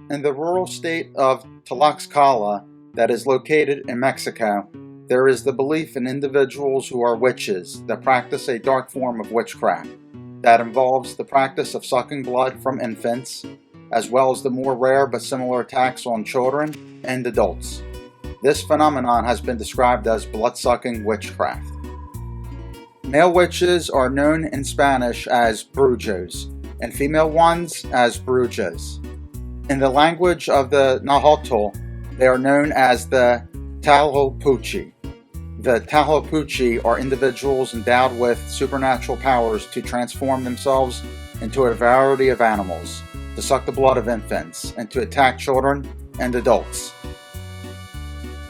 In the rural state of Tlaxcala, that is located in Mexico, there is the belief in individuals who are witches that practice a dark form of witchcraft that involves the practice of sucking blood from infants, as well as the more rare but similar attacks on children and adults. This phenomenon has been described as bloodsucking witchcraft. Male witches are known in Spanish as brujos, and female ones as brujas. In the language of the Nahuatl, they are known as the Tlahuelpuchi. The Tlahuelpuchi are individuals endowed with supernatural powers to transform themselves into a variety of animals, to suck the blood of infants, and to attack children and adults.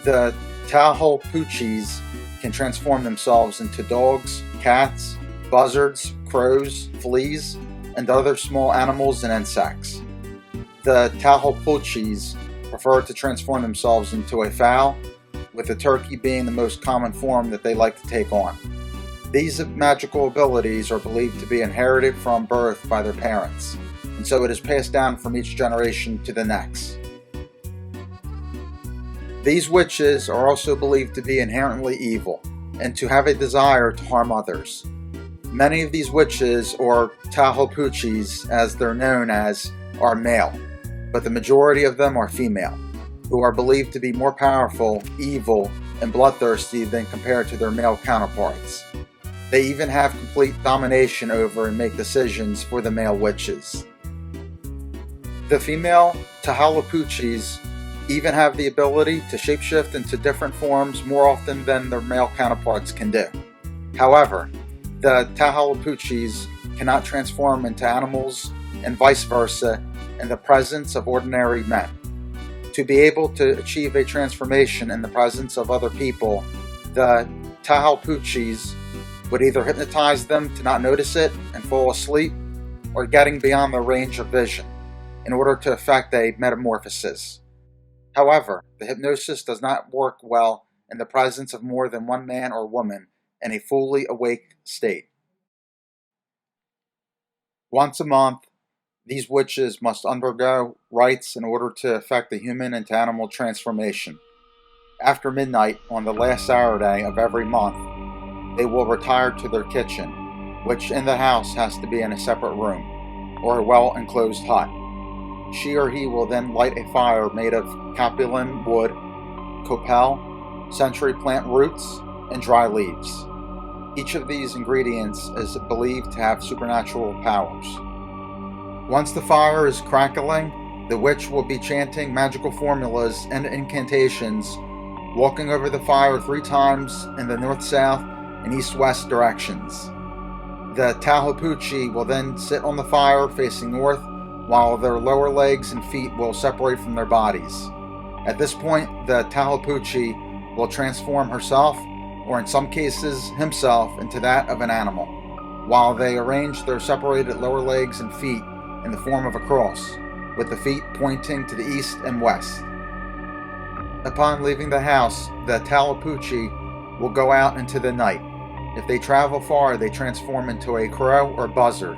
The Tlahuelpuchis can transform themselves into dogs, cats, buzzards, crows, fleas, and other small animals and insects. The Tlahuelpuchis prefer to transform themselves into a fowl, with the turkey being the most common form that they like to take on. These magical abilities are believed to be inherited from birth by their parents, and so it is passed down from each generation to the next. These witches are also believed to be inherently evil, and to have a desire to harm others. Many of these witches, or Tlahuelpuchis as they're known as, are male, but the majority of them are female, who are believed to be more powerful, evil, and bloodthirsty than compared to their male counterparts. They even have complete domination over and make decisions for the male witches. The female Tlahuelpuchis even have the ability to shapeshift into different forms more often than their male counterparts can do. However, the Tlahuelpuchis cannot transform into animals and vice versa in the presence of ordinary men. To be able to achieve a transformation in the presence of other people, the Tlahuelpuchis would either hypnotize them to not notice it and fall asleep, or getting beyond their range of vision in order to effect a metamorphosis. However, the hypnosis does not work well in the presence of more than one man or woman in a fully awake state. Once a month, these witches must undergo rites in order to effect the human into animal transformation. After midnight on the last Saturday of every month, they will retire to their kitchen, which in the house has to be in a separate room, or a well-enclosed hut. She or he will then light a fire made of capulin wood, copal, century plant roots, and dry leaves. Each of these ingredients is believed to have supernatural powers. Once the fire is crackling, the witch will be chanting magical formulas and incantations, walking over the fire 3 times in the north-south and east-west directions. The Tlahuelpuchi will then sit on the fire facing north, while their lower legs and feet will separate from their bodies. At this point, the Tlahuelpuchi will transform herself, or in some cases himself, into that of an animal, while they arrange their separated lower legs and feet in the form of a cross, with the feet pointing to the east and west. Upon leaving the house, the Tlahuelpuchi will go out into the night. If they travel far, they transform into a crow or buzzard.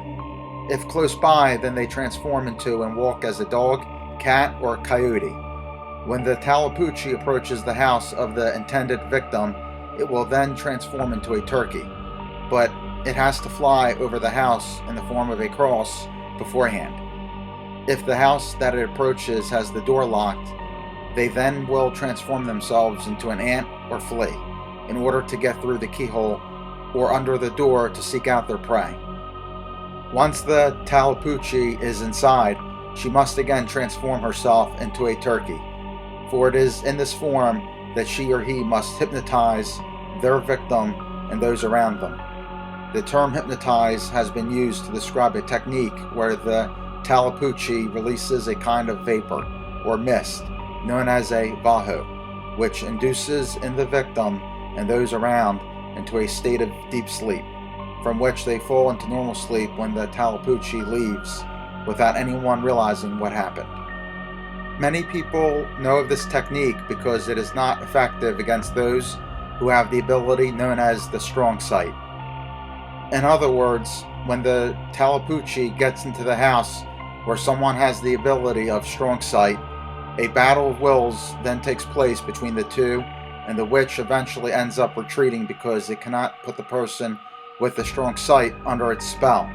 If close by, then they transform into and walk as a dog, cat, or coyote. When the Tlahuelpuchi approaches the house of the intended victim, it will then transform into a turkey, but it has to fly over the house in the form of a cross beforehand. If the house that it approaches has the door locked, they then will transform themselves into an ant or flea in order to get through the keyhole or under the door to seek out their prey. Once the Tlahuelpuchi is inside, she must again transform herself into a turkey, for it is in this form that she or he must hypnotize their victim and those around them. The term hypnotize has been used to describe a technique where the Tlahuelpuchi releases a kind of vapor or mist known as a vaho, which induces in the victim and those around into a state of deep sleep, from which they fall into normal sleep when the Tlahuelpuchi leaves without anyone realizing what happened. Many people know of this technique because it is not effective against those who have the ability known as the strong sight. In other words, when the Tlahuelpuchi gets into the house where someone has the ability of strong sight. A battle of wills then takes place between the two, and the witch eventually ends up retreating because it cannot put the person with the strong sight under its spell.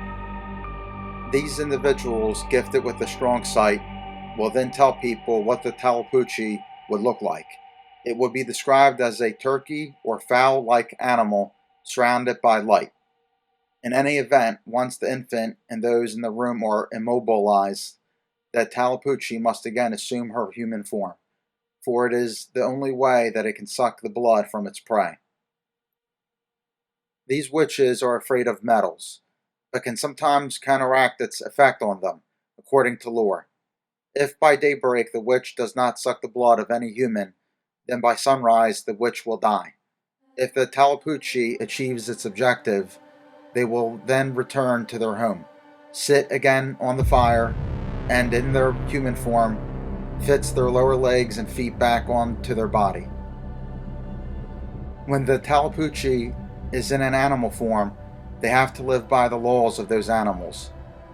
These individuals gifted with the strong sight will then tell people what the talapucci would look like. It would be described as a turkey or fowl-like animal surrounded by light. In any event, once the infant and those in the room are immobilized, the talapucci must again assume her human form, for it is the only way that it can suck the blood from its prey. These witches are afraid of metals, but can sometimes counteract its effect on them, according to lore. If by daybreak the witch does not suck the blood of any human, then by sunrise the witch will die. If the talapucci achieves its objective, they will then return to their home, sit again on the fire, and in their human form, fits their lower legs and feet back onto their body. When the talapucci is in an animal form, they have to live by the laws of those animals.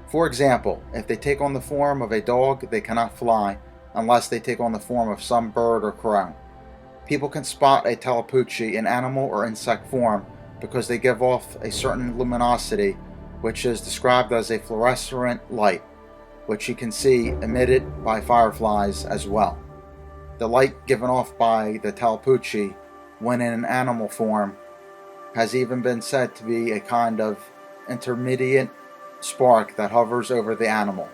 For example, if they take on the form of a dog, they cannot fly unless they take on the form of some bird or crow. People can spot a talapucci in animal or insect form because they give off a certain luminosity, which is described as a fluorescent light, which you can see emitted by fireflies as well. The light given off by the talapucci when in an animal form has even been said to be a kind of intermediate spark that hovers over the animal,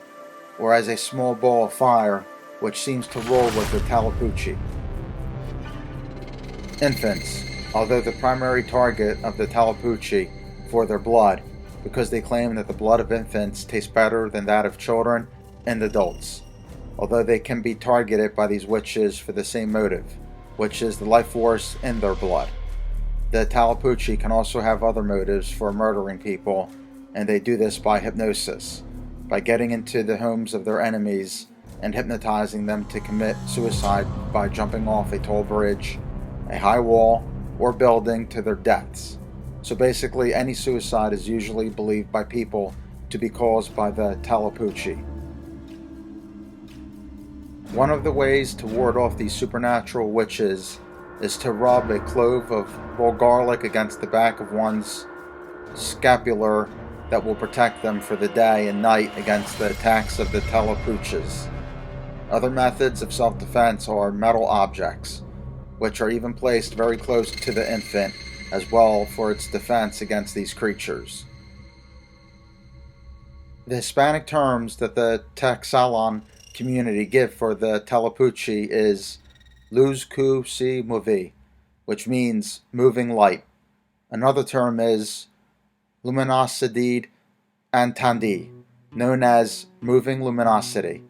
or as a small ball of fire which seems to roll with the talapucci. Infants, although the primary target of the talapucci for their blood, because they claim that the blood of infants tastes better than that of children and adults, although they can be targeted by these witches for the same motive, which is the life force in their blood. The talapucci can also have other motives for murdering people, and they do this by hypnosis, by getting into the homes of their enemies and hypnotizing them to commit suicide by jumping off a tall bridge, a high wall, or building to their deaths. So basically, any suicide is usually believed by people to be caused by the talapucci. One of the ways to ward off these supernatural witches is to rub a clove of raw garlic against the back of one's scapular that will protect them for the day and night against the attacks of the talapuccis. Other methods of self-defense are metal objects, which are even placed very close to the infant as well for its defense against these creatures. The Hispanic terms that the Tlaxcalan community give for the talapucci is luz que se mueve, which means moving light. Another term is luminosidad antandi, known as moving luminosity,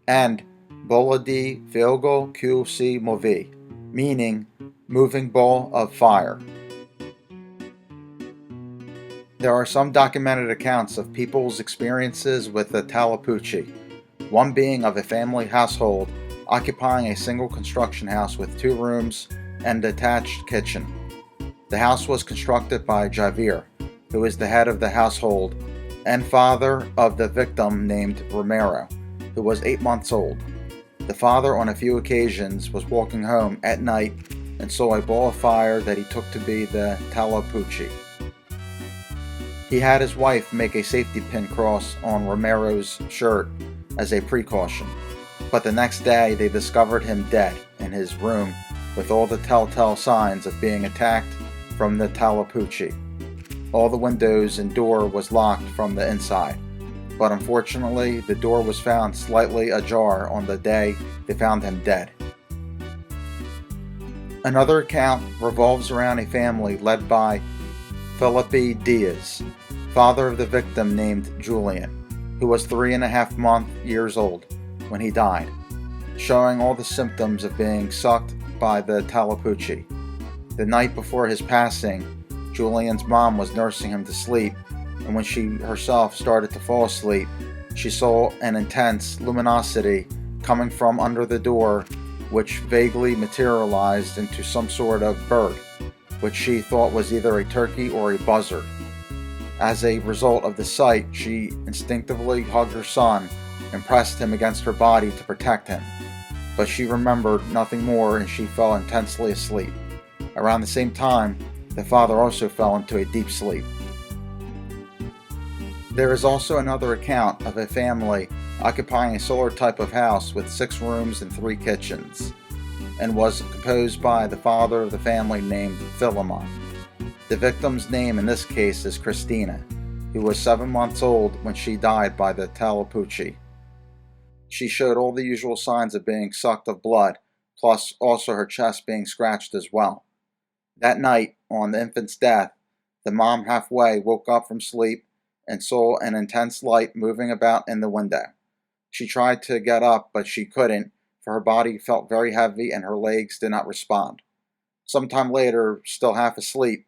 and bola de fuego que se move, meaning moving ball of fire. There are some documented accounts of people's experiences with the talapucci, one being of a family household occupying a single construction house with 2 rooms and attached kitchen. The house was constructed by Javier, who is the head of the household and father of the victim named Romero, who was 8 months old. The father on a few occasions was walking home at night and saw a ball of fire that he took to be the talapucci. He had his wife make a safety pin cross on Romero's shirt as a precaution, but the next day they discovered him dead in his room with all the telltale signs of being attacked from the talapucci. All the windows and door was locked from the inside, but unfortunately the door was found slightly ajar on the day they found him dead. Another account revolves around a family led by Felipe Diaz, father of the victim named Julian, who was 3.5 years old when he died, showing all the symptoms of being sucked by the talapucci. The night before his passing, Julian's mom was nursing him to sleep, and when she herself started to fall asleep, she saw an intense luminosity coming from under the door, which vaguely materialized into some sort of bird, which she thought was either a turkey or a buzzard. As a result of the sight, she instinctively hugged her son and pressed him against her body to protect him. But she remembered nothing more and she fell intensely asleep. Around the same time, the father also fell into a deep sleep. There is also another account of a family occupying a solar type of house with 6 rooms and 3 kitchens, and was composed by the father of the family named Philemon. The victim's name in this case is Christina, who was 7 months old when she died by the talapucci. She showed all the usual signs of being sucked of blood, plus also her chest being scratched as well. That night, on the infant's death, the mom halfway woke up from sleep and saw an intense light moving about in the window. She tried to get up, but she couldn't, for her body felt very heavy and her legs did not respond. Sometime later, still half asleep,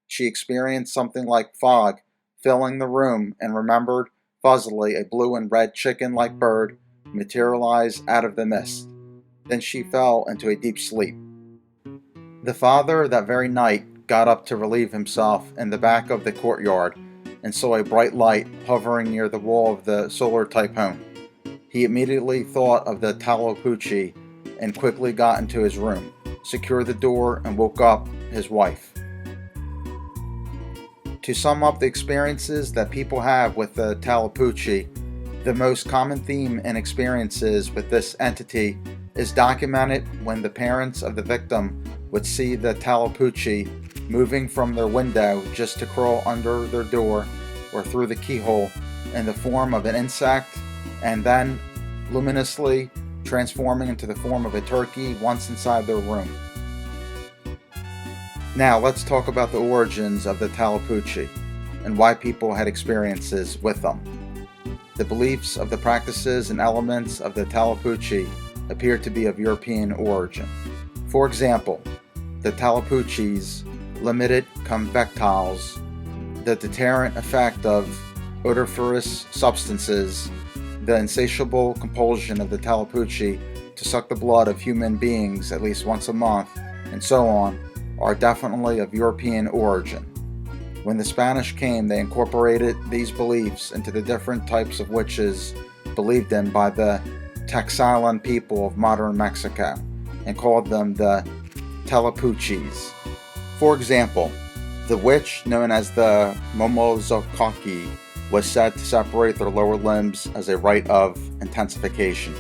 she experienced something like fog filling the room and remembered fuzzily a blue and red chicken-like bird materialize out of the mist. Then she fell into a deep sleep. The father that very night got up to relieve himself in the back of the courtyard and saw a bright light hovering near the wall of the solar-type home. He immediately thought of the talapucci and quickly got into his room, secured the door, and woke up his wife. To sum up the experiences that people have with the talapucci, the most common theme and experiences with this entity is documented when the parents of the victim would see the talapucci moving from their window just to crawl under their door or through the keyhole in the form of an insect, and then luminously transforming into the form of a turkey once inside their room. Now let's talk about the origins of the talapucci and why people had experiences with them. The beliefs of the practices and elements of the talapucci appear to be of European origin. For example, the talapucci's limited convectiles, the deterrent effect of odoriferous substances, the insatiable compulsion of the talapucci to suck the blood of human beings at least once a month, and so on, are definitely of European origin. When the Spanish came, they incorporated these beliefs into the different types of witches believed in by the Tlaxcalan people of modern Mexico and called them the talapuccis. For example, the witch known as the Momozocoqui was said to separate their lower limbs as a rite of intensification,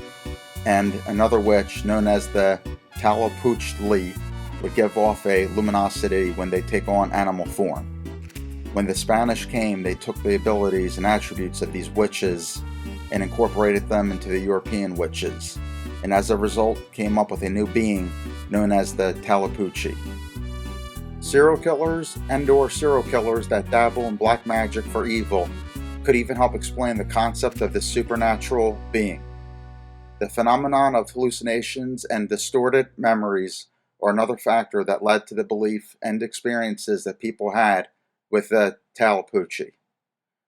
and another witch known as the talapucci would give off a luminosity when they take on animal form. When the Spanish came, they took the abilities and attributes of these witches and incorporated them into the European witches, and as a result came up with a new being known as the talapucci. Serial killers and/or serial killers that dabble in black magic for evil could even help explain the concept of this supernatural being. The phenomenon of hallucinations and distorted memories are another factor that led to the belief and experiences that people had with the talapucci.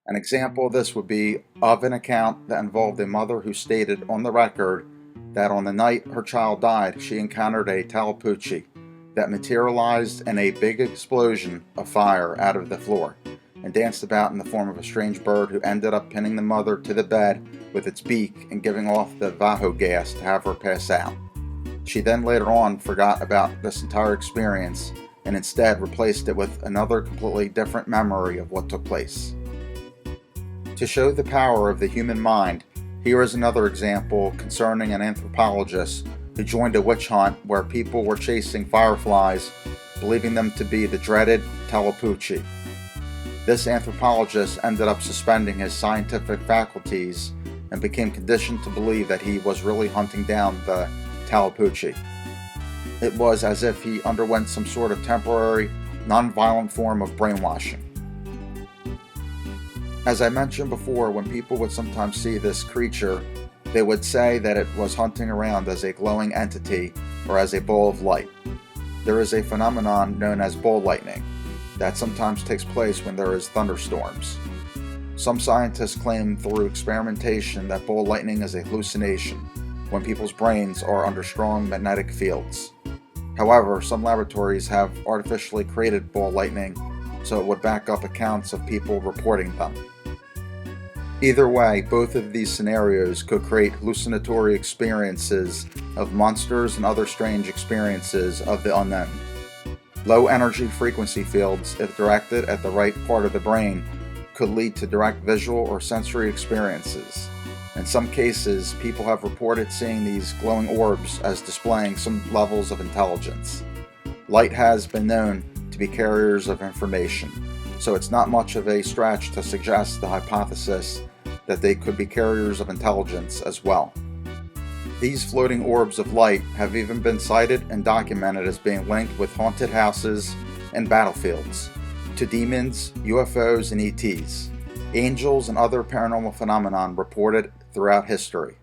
An example of this would be of an account that involved a mother who stated on the record that on the night her child died, she encountered a talapucci that materialized in a big explosion of fire out of the floor and danced about in the form of a strange bird who ended up pinning the mother to the bed with its beak and giving off the Vaho gas to have her pass out. She then later on forgot about this entire experience and instead replaced it with another completely different memory of what took place. To show the power of the human mind, here is another example concerning an anthropologist who joined a witch hunt where people were chasing fireflies, believing them to be the dreaded talapucci. This anthropologist ended up suspending his scientific faculties and became conditioned to believe that he was really hunting down the talapucci. It was as if he underwent some sort of temporary, non-violent form of brainwashing. As I mentioned before, when people would sometimes see this creature, they would say that it was hunting around as a glowing entity or as a ball of light. There is a phenomenon known as ball lightning that sometimes takes place when there is thunderstorms. Some scientists claim through experimentation that ball lightning is a hallucination when people's brains are under strong magnetic fields. However, some laboratories have artificially created ball lightning so it would back up accounts of people reporting them. Either way, both of these scenarios could create hallucinatory experiences of monsters and other strange experiences of the unknown. Low energy frequency fields, if directed at the right part of the brain, could lead to direct visual or sensory experiences. In some cases, people have reported seeing these glowing orbs as displaying some levels of intelligence. Light has been known to be carriers of information, so it's not much of a stretch to suggest the hypothesis that they could be carriers of intelligence as well. These floating orbs of light have even been cited and documented as being linked with haunted houses and battlefields, to demons, UFOs, and ETs, angels, and other paranormal phenomenon reported throughout history.